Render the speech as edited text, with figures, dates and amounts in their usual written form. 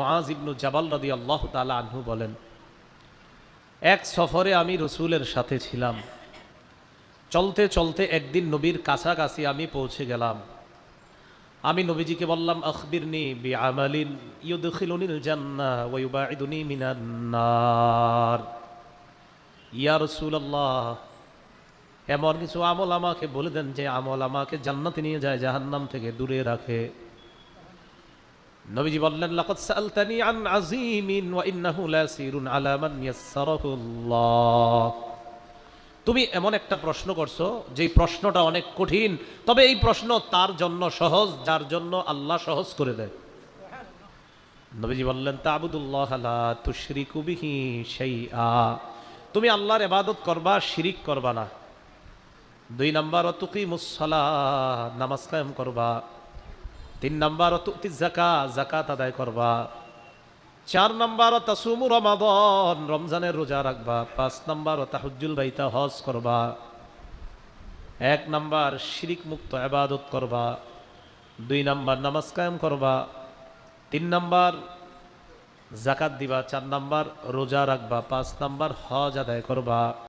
মুআজ ইবনু জাবাল রাদিয়াল্লাহু তাআলা আনহু বলেন, এক সফরে আমি রসুলের সাথে ছিলাম। চলতে চলতে একদিন নবীর কাছাকাছি আমি পৌঁছে গেলাম। আমি নবীজিকে বললাম, আখবিরনি বিআমালিন ইউদখিলুনিল জান্নাহ ওয়া ইউবাইদুনি মিনান নার। ইয়া রাসূলুল্লাহ, এমন কিছু আমল আমাকে বলে দেন যে আমল আমাকে জান্নাতে নিয়ে যায়, জাহান্নাম থেকে দূরে রাখে। নবীজি বললেন, লাকাদ সাআলতানি আন আযীমিন ওয়া ইন্নাহু লাসিরুন আলা মান ইয়াসসারাহুল্লাহ। তুমি এমন একটা প্রশ্ন করছো যেই প্রশ্নটা অনেক কঠিন, তবে এই প্রশ্ন তার জন্য সহজ যার জন্য আল্লাহ সহজ করে দেয়। নবীজি বললেন, তা'বুদুল্লাহ লা তুশরিকু বিহি শাইআ। তুমি আল্লাহর ইবাদত করবা, শিরিক করবা না। 2 নাম্বার, ওয়া তুকিমুস সালাহ, নামাজ কায়েম করবা। 3 নাম্বার, ওয়া তুতিজ যাকাত, যাকাত আদায় করবা। 4 নাম্বার, ওয়া তাসুমু রমাদান, রমজানের রোজা রাখবা। 5 নাম্বার, ওয়া তাহুজ্জুল বাইতা, হজ করবা। 1 নাম্বার শিরিক মুক্ত ইবাদত করবা। 2 নাম্বার নামাজ কায়েম করবা। 3 নাম্বার যাকাত দিবা। 4 নাম্বার রোজা রাখবা। 5 নাম্বার হজ আদায় করবা।